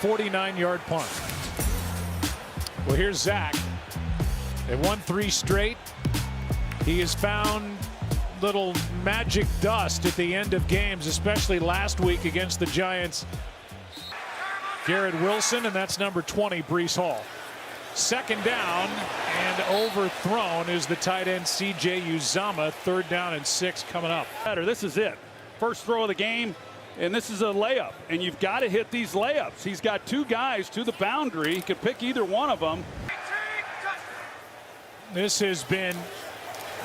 49-yard punt. Well, here's Zach. They won 3 straight. He has found little magic dust at the end of games, especially last week against the Giants. Garrett Wilson, and that's number 20, Breece Hall. Second down and overthrown is the tight end C.J. Uzomah. 3rd down and 6 coming up. This is it. First throw of the game, and this is a layup. And you've got to hit these layups. He's got 2 guys to the boundary. He could pick either one of them. This has been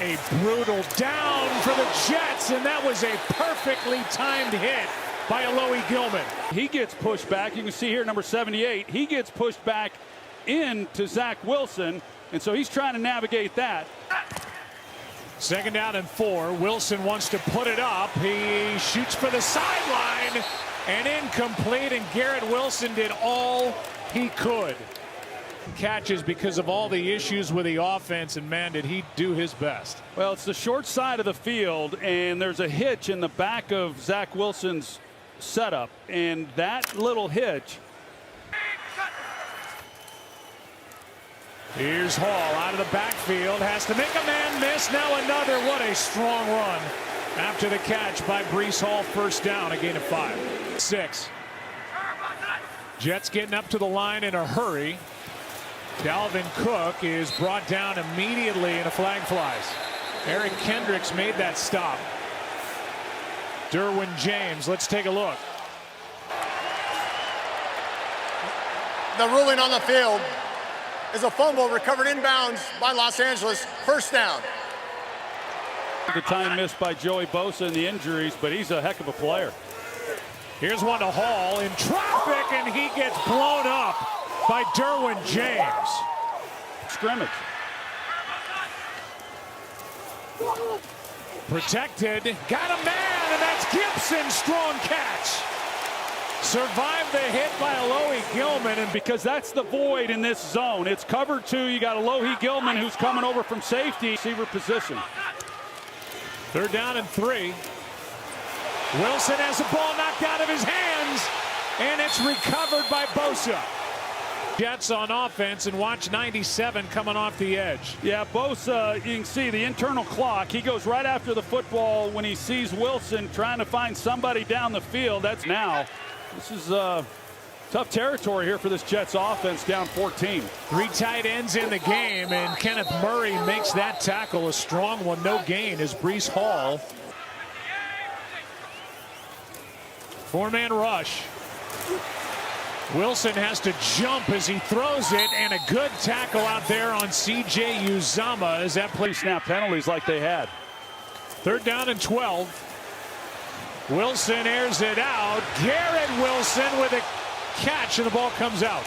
a brutal down for the Jets, and that was a perfectly timed hit by Alohi Gilman. He gets pushed back. You can see here number 78. He gets pushed back into Zach Wilson, and so he's trying to navigate that. 2nd down and 4. Wilson wants to put it up. He shoots for the sideline and incomplete, and Garrett Wilson did all he could. Catches because of all the issues with the offense, and man, did he do his best. Well, it's the short side of the field, and there's a hitch in the back of Zach Wilson's setup, and that little hitch. Here's Hall out of the backfield, has to make a man miss. Now another. What a strong run after the catch by Breece Hall. 1st down, a gain of 5. 6. Jets getting up to the line in a hurry. Dalvin Cook is brought down immediately, and a flag flies. Eric Kendricks made that stop. Derwin James, let's take a look. The ruling on the field is a fumble recovered inbounds by Los Angeles. 1st down. The time missed by Joey Bosa and the injuries, but he's a heck of a player. Here's one to Hall in traffic, and he gets blown up by Derwin James. Scrimmage. Protected, got a man, and that's Gibson. Strong catch. Survived the hit by Alohi Gilman, and because that's the void in this zone. It's cover 2. You got Alohi Gilman who's coming over from safety. Receiver position. 3rd down and 3. Wilson has the ball knocked out of his hands, and it's recovered by Bosa. Jets on offense, and watch 97 coming off the edge. Yeah, Bosa, you can see the internal clock. He goes right after the football when he sees Wilson trying to find somebody down the field. That's now. This is tough territory here for this Jets offense, down 14. 3 tight ends in the game, and Kenneth Murray makes that tackle a strong one. No gain is Breece Hall. 4-man rush. Wilson has to jump as he throws it, and a good tackle out there on C.J. Uzomah as that play. Snap penalties like they had. 3rd down and 12. Wilson airs it out. Garrett Wilson with a catch, and the ball comes out.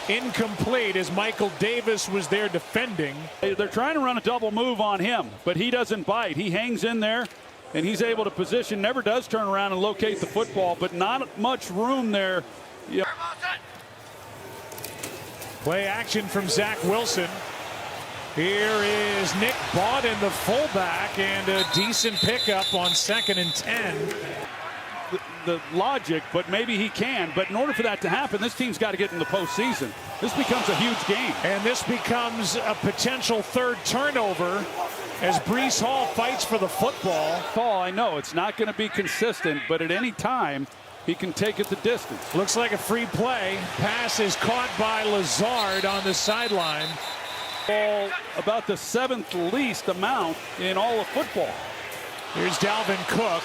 Incomplete as Michael Davis was there defending. They're trying to run a double move on him, but he doesn't bite. He hangs in there, and he's able to position. Never does turn around and locate the football, but not much room there. Yeah. Play action from Zach Wilson. Here is Nick Bawden, the fullback, and a decent pickup on 2nd and 10. The logic, but maybe he can. But in order for that to happen, this team's got to get in the postseason. This becomes a huge game. And this becomes a potential 3rd turnover as Breece Hall fights for the football. Paul, I know it's not going to be consistent, but at any time, he can take it the distance. Looks like a free play. Pass is caught by Lazard on the sideline. Ball about the 7th least amount in all of football. Here's Dalvin Cook,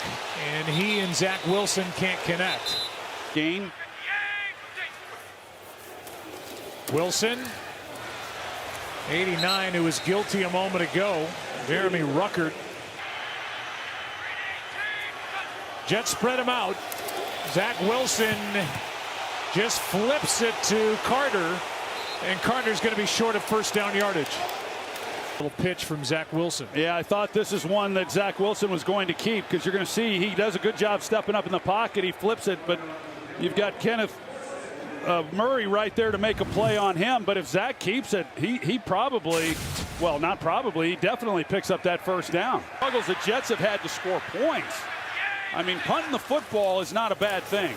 and he and Zach Wilson can't connect. Gain. Wilson, 89, who was guilty a moment ago. Jeremy Ruckert. Jets spread him out. Zach Wilson just flips it to Carter, and Carter's going to be short of 1st down yardage. Little pitch from Zach Wilson. Yeah, I thought this is one that Zach Wilson was going to keep, because you're going to see he does a good job stepping up in the pocket. He flips it, but you've got Kenneth Murray right there to make a play on him. But if Zach keeps it, he probably, well, not probably, he definitely picks up that 1st down. Struggles the Jets have had to score points. I mean, punting the football is not a bad thing.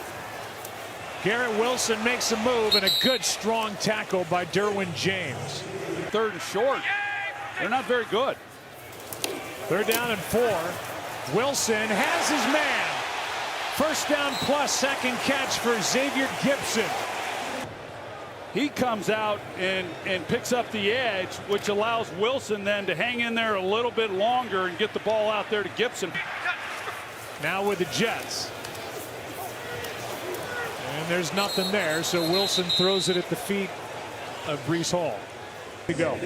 Garrett Wilson makes a move, and a good strong tackle by Derwin James. 3rd and short. They're not very good. 3rd down and 4. Wilson has his man. 1st down plus, 2nd catch for Xavier Gibson. He comes out and picks up the edge, which allows Wilson then to hang in there a little bit longer and get the ball out there to Gibson. Now with the Jets. And there's nothing there, so Wilson throws it at the feet of Breece Hall. To go.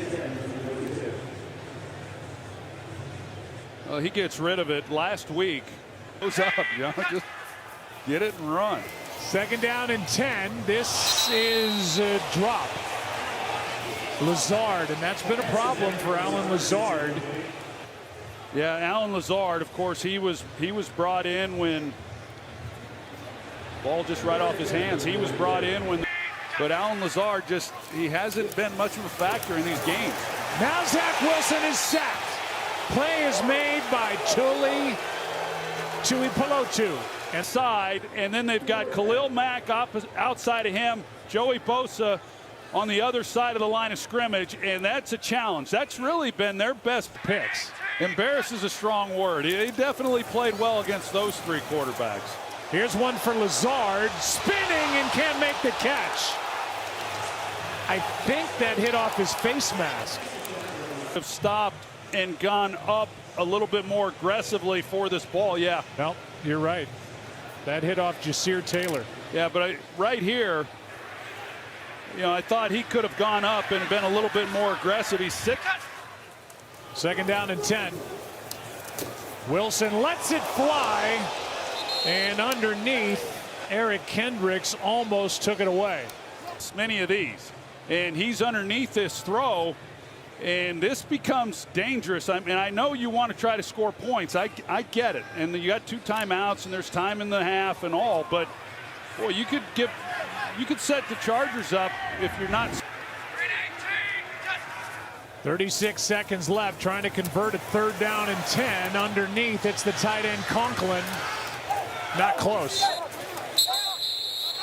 Well, he gets rid of it last week. Goes up, just get it and run. 2nd down and 10. This is a drop. Lazard, and that's been a problem for Allen Lazard. Yeah, Allen Lazard, of course, he was brought in when ball just right off his hands. He was brought in when, but Allen Lazard he hasn't been much of a factor in these games. Now Zach Wilson is sacked. Play is made by Tuli Tuipulotu. And then they've got Khalil Mack outside of him, Joey Bosa on the other side of the line of scrimmage, and that's a challenge. That's really been their best picks. Embarrass is a strong word. He definitely played well against those 3 quarterbacks. Here's one for Lazard, spinning and can't make the catch. I think that hit off his face mask. Have stopped and gone up a little bit more aggressively for this ball. Yeah. Well, you're right. That hit off Jasir Taylor. Yeah, but right here, I thought he could have gone up and been a little bit more aggressive. He's sick. 2nd down and 10. Wilson lets it fly, and underneath, Eric Kendricks almost took it away. Many of these, and he's underneath this throw, and this becomes dangerous. I mean, I know you want to try to score points. I get it, and you got 2 timeouts, and there's time in the half and all, but boy, you could set the Chargers up if you're not. 36 seconds left, trying to convert a 3rd down and 10. Underneath, it's the tight end Conklin. Not close.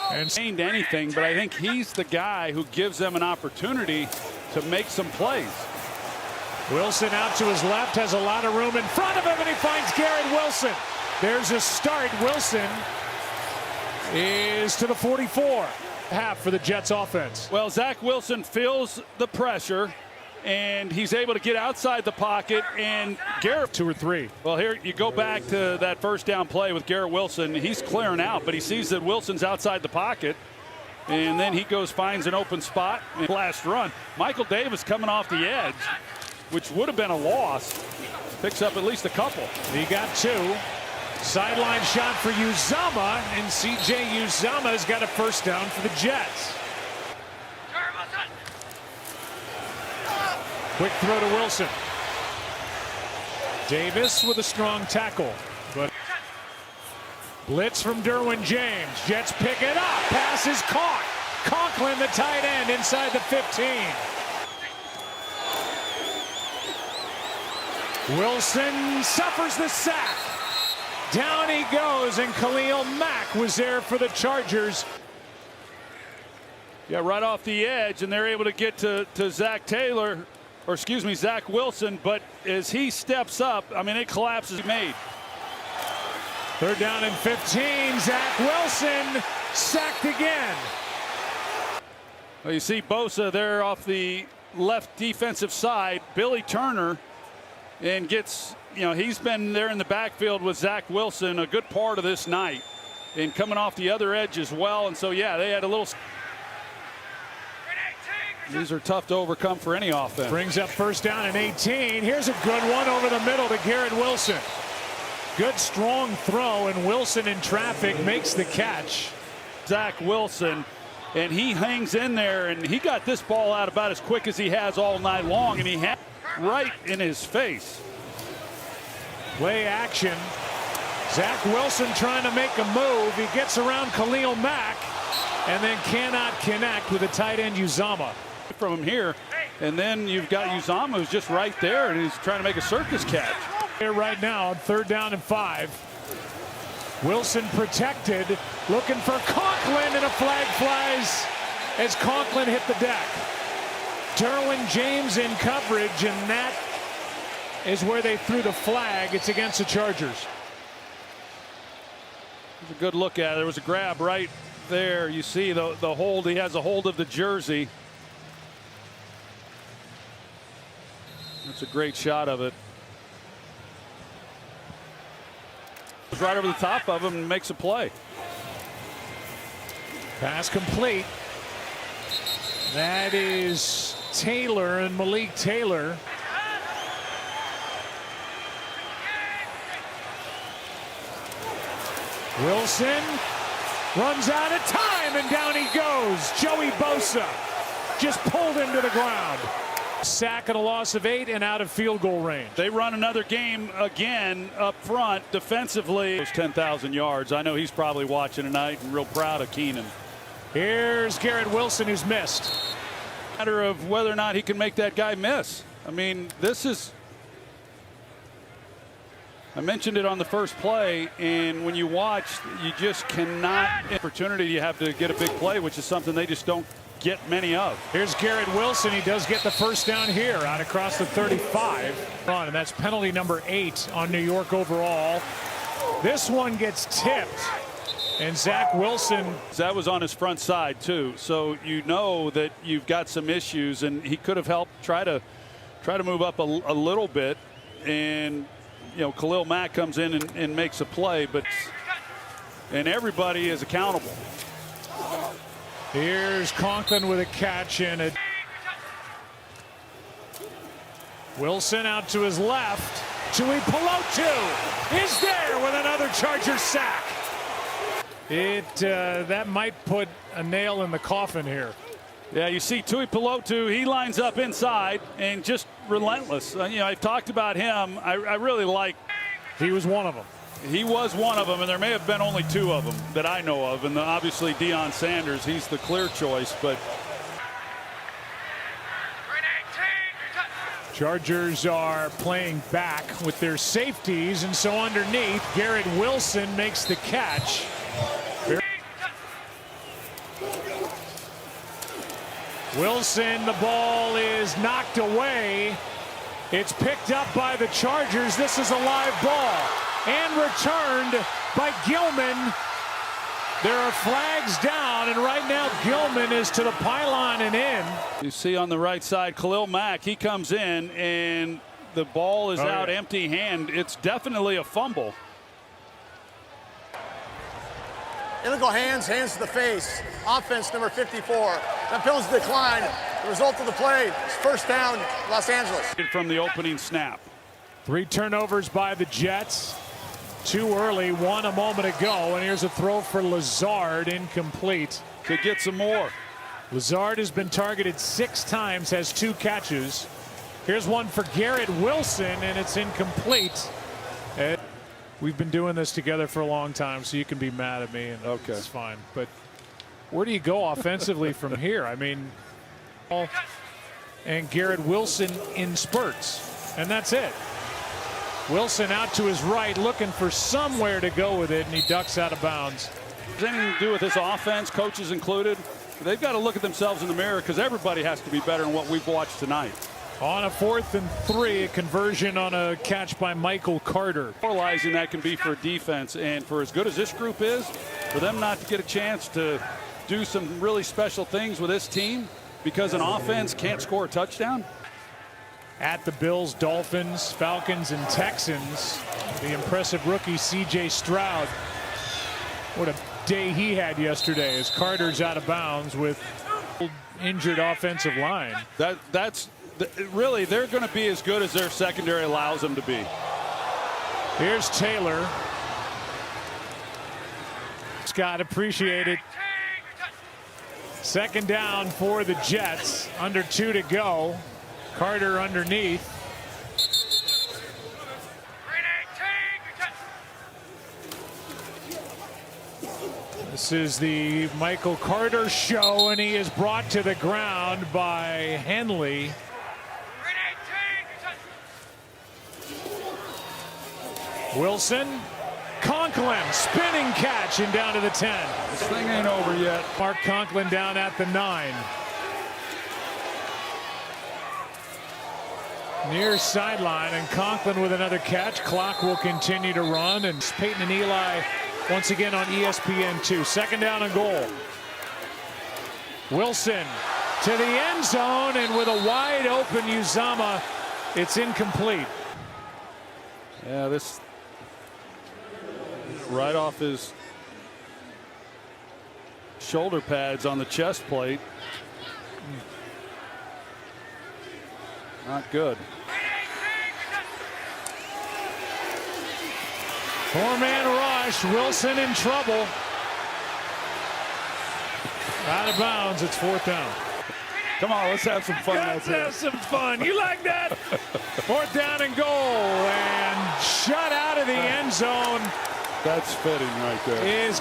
And ain't anything, but I think he's the guy who gives them an opportunity to make some plays. Wilson out to his left, has a lot of room in front of him, and he finds Garrett Wilson. There's a start. Wilson is to the 44. Half for the Jets offense. Well, Zach Wilson feels the pressure, and he's able to get outside the pocket, and Garrett 2 or 3. Well, here you go back to that 1st down play with Garrett Wilson. He's clearing out, but he sees that Wilson's outside the pocket, and then he finds an open spot. Last run, Michael Davis coming off the edge, which would have been a loss, picks up at least a couple. He got 2. Sideline shot for Uzama, and CJ Uzama's got a 1st down for the Jets. Quick throw to Wilson. Davis with a strong tackle, but blitz from Derwin James. Jets pick it up. Pass is caught. Conklin, the tight end, inside the 15. Wilson suffers the sack. Down he goes, and Khalil Mack was there for the Chargers. Yeah, right off the edge, and they're able to get to Zach Wilson, but as he steps up, I mean, it collapses. Made. 3rd down and 15. Zach Wilson sacked again. Well, you see Bosa there off the left defensive side. Billy Turner, and gets, he's been there in the backfield with Zach Wilson a good part of this night, and coming off the other edge as well. And so, yeah, they had a little. These are tough to overcome for any offense. Brings up 1st down and 18. Here's a good one over the middle to Garrett Wilson. Good strong throw, and Wilson in traffic makes the catch. Zach Wilson, and he hangs in there, and he got this ball out about as quick as he has all night long, and he had right in his face. Play action. Zach Wilson trying to make a move. He gets around Khalil Mack and then cannot connect with the tight end Uzama. From him here, and then you've got Uzama who's just right there, and he's trying to make a circus catch. Here right now, 3rd down and 5. Wilson protected, looking for Conklin, and a flag flies as Conklin hit the deck. Derwin James in coverage, and that is where they threw the flag. It's against the Chargers. A good look at it. There was a grab right there. You see the hold. He has a hold of the jersey. That's a great shot of it. Right over the top of him and makes a play. Pass complete. That is Taylor, and Malik Taylor. Wilson runs out of time, and down he goes. Joey Bosa just pulled him to the ground. Sack and a loss of 8 and out of field goal range. They run another game again up front defensively. Those 10,000 yards. I know he's probably watching tonight and real proud of Keenan. Here's Garrett Wilson, who's missed. Matter of whether or not he can make that guy miss. I mean, this is. I mentioned it on the first play, and when you watch, you just cannot. Opportunity you have to get a big play, which is something they just don't get many of. Here's Garrett Wilson. He does get the first down here out across the 35. And that's penalty number 8 on New York overall. This one gets tipped, and Zach Wilson. That was on his front side too, so you know that you've got some issues, and he could have helped try to move up a little bit, and you know, Khalil Mack comes in and makes a play, and everybody is accountable. Here's Conklin with a catch, and Wilson out to his left. Tui Pelotu is there with another Charger sack. That might put a nail in the coffin here. Yeah, you see Tui Pelotu, he lines up inside and just relentless. You know, I've talked about him. I really like. He was one of them. He was one of them, and there may have been only 2 of them that I know of. And obviously Deion Sanders, he's the clear choice. But Chargers are playing back with their safeties, and so underneath, Garrett Wilson makes the catch. Wilson, the ball is knocked away. It's picked up by the Chargers. This is a live ball and returned by Gilman. There are flags down, and right now Gilman is to the pylon and in. You see on the right side, Khalil Mack, he comes in, and the ball is out empty hand. It's definitely a fumble. Illegal hands to the face. Offense number 54. That penalty decline. The result of the play is first down, Los Angeles. From the opening snap. 3 turnovers by the Jets. 2 early, 1 a moment ago, and here's a throw for Lazard, incomplete. Could get some more. Lazard has been targeted 6 times, has 2 catches. Here's one for Garrett Wilson, and it's incomplete. We've been doing this together for a long time, so you can be mad at me, and it's fine. But where do you go offensively from here? I mean, and Garrett Wilson in spurts, and that's it. Wilson out to his right, looking for somewhere to go with it, and he ducks out of bounds. Has anything to do with this offense, coaches included? They've got to look at themselves in the mirror, because everybody has to be better than what we've watched tonight. On a 4th and 3, a conversion on a catch by Michael Carter. Demoralizing that can be for defense, and for as good as this group is, for them not to get a chance to do some really special things with this team because an offense can't score a touchdown. At the Bills, Dolphins, Falcons, and Texans, the impressive rookie C.J. Stroud. What a day he had yesterday as Carter's out of bounds with injured offensive line. That's really, they're going to be as good as their secondary allows them to be. Here's Taylor. Scott, appreciate it. 2nd down for the Jets. Under 2 to go. Carter underneath. This is the Michael Carter show, and he is brought to the ground by Henley. Wilson Conklin, spinning catch and down to the 10. This thing ain't over yet. Mark Conklin down at the 9. Near sideline, and Conklin with another catch. Clock will continue to run, and Peyton and Eli once again on ESPN2. Second down and goal. Wilson to the end zone, and with a wide open Uzama, it's incomplete. Yeah, this right off his shoulder pads on the chest plate. Not good. Four-man rush. Wilson in trouble. Out of bounds. It's fourth down. Come on, let's have some fun. Let's have some fun. You like that? Fourth down and goal. And shut out of the end zone. That's fitting right there. Is